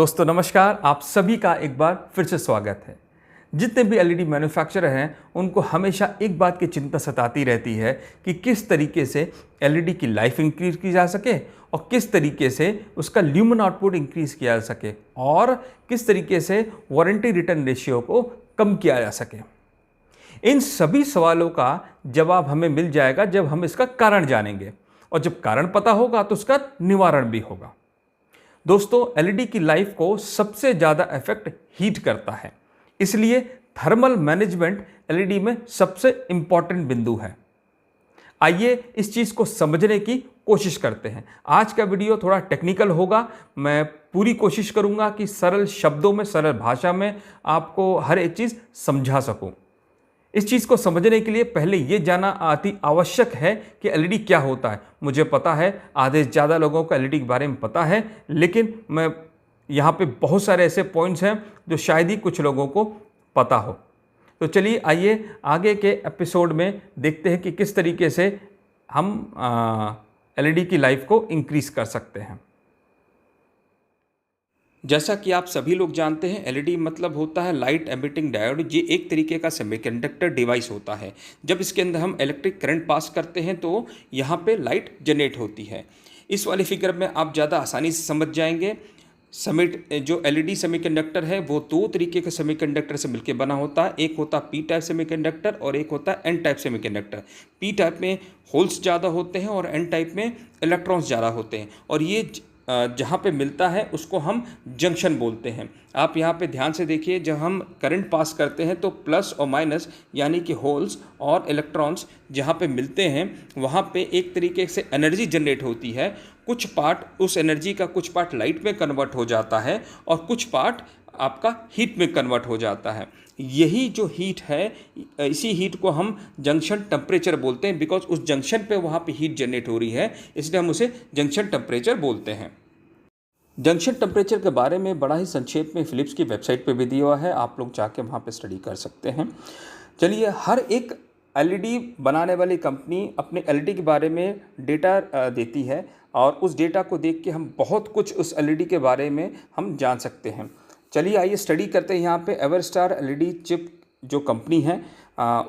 दोस्तों नमस्कार, आप सभी का एक बार फिर से स्वागत है। जितने भी एलईडी मैन्युफैक्चरर हैं उनको हमेशा एक बात की चिंता सताती रहती है कि किस तरीके से एलईडी की लाइफ इंक्रीज की जा सके और किस तरीके से उसका ल्यूमेन आउटपुट इंक्रीज किया जा सके और किस तरीके से वारंटी रिटर्न रेशियो को कम किया जा सके। इन सभी सवालों का जवाब हमें मिल जाएगा जब हम इसका कारण जानेंगे और जब कारण पता होगा तो उसका निवारण भी होगा। दोस्तों, एलईडी की लाइफ को सबसे ज़्यादा इफेक्ट हीट करता है, इसलिए थर्मल मैनेजमेंट एलईडी में सबसे इंपॉर्टेंट बिंदु है। आइए इस चीज़ को समझने की कोशिश करते हैं। आज का वीडियो थोड़ा टेक्निकल होगा। मैं पूरी कोशिश करूंगा कि सरल शब्दों में, सरल भाषा में आपको हर एक चीज़ समझा सकूं। इस चीज़ को समझने के लिए पहले ये जानना अति आवश्यक है कि एलईडी क्या होता है। मुझे पता है आधे से ज़्यादा लोगों को एलईडी के बारे में पता है, लेकिन मैं यहाँ पे बहुत सारे ऐसे पॉइंट्स हैं जो शायद ही कुछ लोगों को पता हो। तो चलिए आइए आगे के एपिसोड में देखते हैं कि किस तरीके से हम एलईडी की लाइफ को इंक्रीज़ कर सकते हैं। जैसा कि आप सभी लोग जानते हैं, एलईडी मतलब होता है लाइट एमिटिंग डायोड। ये एक तरीके का सेमीकंडक्टर डिवाइस होता है। जब इसके अंदर हम इलेक्ट्रिक करंट पास करते हैं तो यहाँ पे लाइट जनरेट होती है। इस वाले फिगर में आप ज़्यादा आसानी से समझ जाएंगे। जो एलईडी सेमीकंडक्टर है वो दो तरीके के सेमीकंडक्टर से मिलकर बना होता है। एक होता पी टाइप सेमीकंडक्टर और एक होता है n type semiconductor. P type में होल्स ज़्यादा होते हैं और एन टाइप में इलेक्ट्रॉन्स ज़्यादा होते हैं, और ये जहाँ पे मिलता है उसको हम जंक्शन बोलते हैं। आप यहाँ पे ध्यान से देखिए, जब हम करंट पास करते हैं तो प्लस और माइनस यानी कि होल्स और इलेक्ट्रॉन्स जहाँ पे मिलते हैं वहाँ पे एक तरीके से एनर्जी जनरेट होती है। कुछ पार्ट उस एनर्जी का कुछ पार्ट लाइट में कन्वर्ट हो जाता है और कुछ पार्ट आपका हीट में कन्वर्ट हो जाता है। यही जो हीट है, इसी हीट को हम जंक्शन टेम्परेचर बोलते हैं। बिकॉज उस जंक्शन पे वहाँ पे हीट जनरेट हो रही है, इसलिए हम उसे जंक्शन टेम्परेचर बोलते हैं। जंक्शन टेम्परेचर के बारे में बड़ा ही संक्षेप में फिलिप्स की वेबसाइट पे भी दिया हुआ है, आप लोग जाके वहाँ पे स्टडी कर सकते हैं। चलिए, हर एक एलईडी बनाने वाली कंपनी अपने एलईडी के बारे में डेटा देती है और उस डेटा को देख के हम बहुत कुछ उस एलईडी के बारे में हम जान सकते हैं। चलिए आइए स्टडी करते हैं। यहाँ पे एवरस्टार एलईडी चिप जो कंपनी है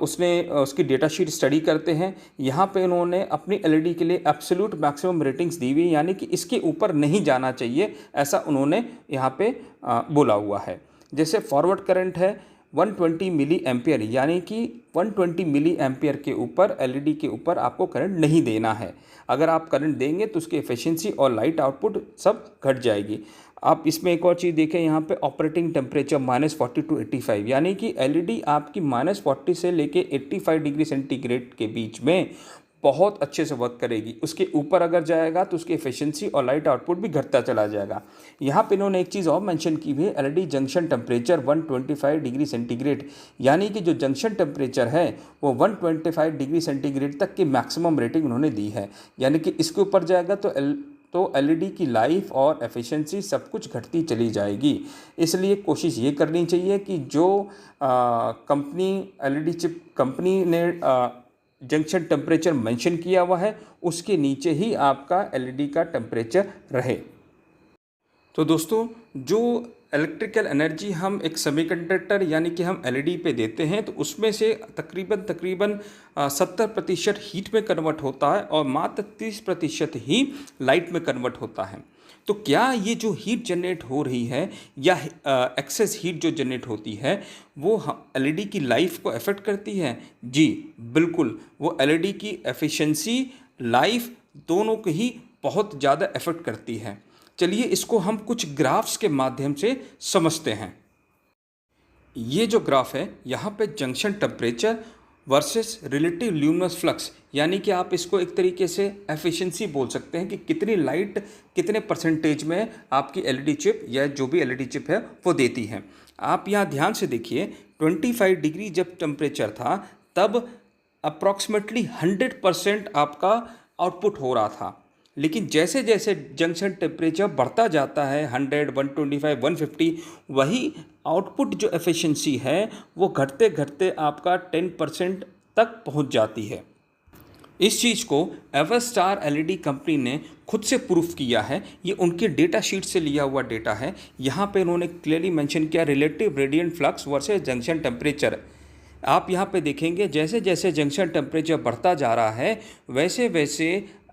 उसकी डेटा शीट स्टडी करते हैं। यहाँ पे उन्होंने अपनी एलईडी के लिए एब्सोल्यूट मैक्सिमम रेटिंग्स दी हुई, यानी कि इसके ऊपर नहीं जाना चाहिए, ऐसा उन्होंने यहाँ पे बोला हुआ है। जैसे फॉरवर्ड करंट है 120 मिली एम्पियर, यानी कि 120 मिली एम्पियर के ऊपर एलईडी के ऊपर आपको करंट नहीं देना है। अगर आप करंट देंगे तो उसकी एफिशिएंसी और लाइट आउटपुट सब घट जाएगी। आप इसमें एक और चीज़ देखें, यहाँ पे ऑपरेटिंग टेम्परेचर -40 to 85, यानी कि एलईडी आपकी -40 से लेके 85 डिग्री सेंटीग्रेड के बीच में बहुत अच्छे से वर्क करेगी। उसके ऊपर अगर जाएगा तो उसकी एफिशिएंसी और लाइट आउटपुट भी घटता चला जाएगा। यहाँ पे इन्होंने एक चीज़ और मेंशन की हुई है, LED junction temperature 125 degree centigrade, यानी कि जो जंक्शन टेम्परेचर है वो 125 डिग्री सेंटीग्रेड तक की मैक्सिमम रेटिंग उन्होंने दी है। यानी कि इसके ऊपर जाएगा तो एलईडी की लाइफ और एफिशिएंसी सब कुछ घटती चली जाएगी। इसलिए कोशिश ये करनी चाहिए कि जो कंपनी एलईडी चिप कंपनी ने जंक्शन टेम्परेचर मेंशन किया हुआ है उसके नीचे ही आपका एलईडी का टेम्परेचर रहे। तो दोस्तों, जो इलेक्ट्रिकल एनर्जी हम एक सेमीकंडक्टर यानी कि हम एलईडी पे देते हैं तो उसमें से तकरीबन 70% हीट में कन्वर्ट होता है और मात्र 30% ही लाइट में कन्वर्ट होता है। तो क्या ये जो हीट जनरेट हो रही है या एक्सेस हीट जो जनरेट होती है वो एलईडी की लाइफ को अफेक्ट करती है? जी बिल्कुल, वो एलईडी की एफिशिएंसी, लाइफ दोनों को ही बहुत ज़्यादा अफेक्ट करती है। चलिए इसको हम कुछ ग्राफ्स के माध्यम से समझते हैं। ये जो ग्राफ है यहाँ पे junction temperature versus relative luminous flux, यानी कि आप इसको एक तरीके से एफिशिएंसी बोल सकते हैं कि कितनी लाइट कितने परसेंटेज में आपकी एलईडी चिप या जो भी एलईडी चिप है वो देती है। आप यहाँ ध्यान से देखिए, 25 डिग्री जब टेम्परेचर था तब अप्रॉक्सीमेटली 100% आपका आउटपुट हो रहा था। लेकिन जैसे जैसे जंक्शन टेम्परेचर बढ़ता जाता है 100, 125, 150, वही आउटपुट जो एफिशिएंसी है वो घटते घटते आपका 10% तक पहुंच जाती है। इस चीज़ को एवरस्टार एलईडी कंपनी ने खुद से प्रूफ किया है। ये उनके डेटा शीट से लिया हुआ डेटा है। यहाँ पे उन्होंने क्लियरली मेंशन किया relative radiant flux versus junction temperature. आप यहाँ पे देखेंगे जैसे जैसे जंक्शन टेम्परेचर बढ़ता जा रहा है वैसे वैसे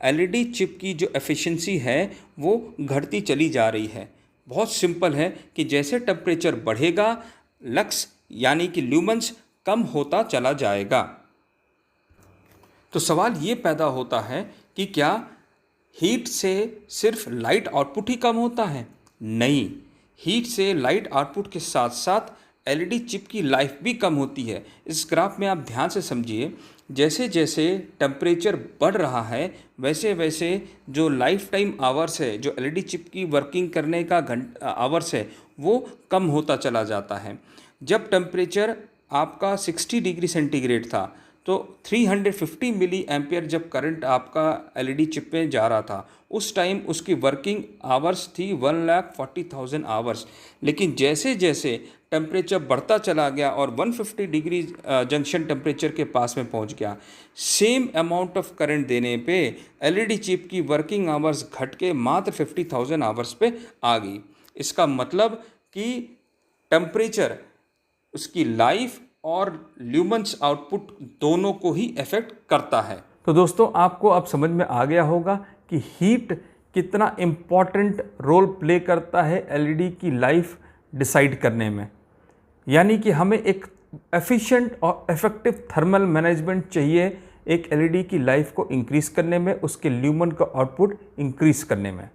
एलईडी चिप की जो एफिशिएंसी है वो घटती चली जा रही है। बहुत सिंपल है कि जैसे टेम्परेचर बढ़ेगा लक्स यानी कि ल्यूमेंस कम होता चला जाएगा। तो सवाल ये पैदा होता है कि क्या हीट से सिर्फ लाइट आउटपुट ही कम होता है? नहीं, हीट से लाइट आउटपुट के साथ साथ एलईडी चिप की लाइफ भी कम होती है। इस ग्राफ में आप ध्यान से समझिए, जैसे जैसे टेम्परेचर बढ़ रहा है वैसे वैसे जो लाइफ टाइम आवर्स है, जो एलईडी चिप की वर्किंग करने का आवर्स है वो कम होता चला जाता है। जब टेम्परेचर आपका 60 डिग्री सेंटीग्रेड था तो 350 मिली एम्पियर जब करंट आपका एलईडी चिप में जा रहा था उस टाइम उसकी वर्किंग आवर्स थी 1,40,000 आवर्स। लेकिन जैसे जैसे टेम्परेचर बढ़ता चला गया और 150 डिग्री जंक्शन टेम्परेचर के पास में पहुंच गया, सेम अमाउंट ऑफ करंट देने पे एलईडी चिप की वर्किंग आवर्स घट के मात्र 50,000 आवर्स पे आ गई। इसका मतलब कि टेम्परेचर उसकी लाइफ और ल्यूमेंस आउटपुट दोनों को ही इफेक्ट करता है। तो दोस्तों आपको अब समझ में आ गया होगा कि हीट कितना इम्पॉर्टेंट रोल प्ले करता है एलईडी की लाइफ डिसाइड करने में। यानी कि हमें एक एफिशिएंट और इफेक्टिव थर्मल मैनेजमेंट चाहिए एक एलईडी की लाइफ को इंक्रीज़ करने में, उसके ल्यूमेन का आउटपुट इंक्रीज़ करने में।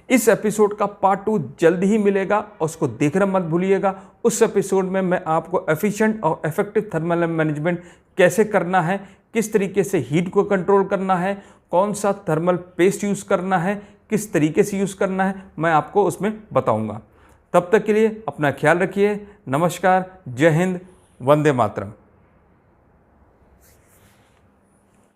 इस एपिसोड का पार्ट 2 जल्द ही मिलेगा और उसको देखना मत भूलिएगा। उस एपिसोड में मैं आपको एफिशिएंट और इफेक्टिव थर्मल मैनेजमेंट कैसे करना है, किस तरीके से हीट को कंट्रोल करना है, कौन सा थर्मल पेस्ट यूज़ करना है, किस तरीके से यूज़ करना है, मैं आपको उसमें बताऊंगा। तब तक के लिए अपना ख्याल रखिए। नमस्कार, जय हिंद, वंदे मातरम।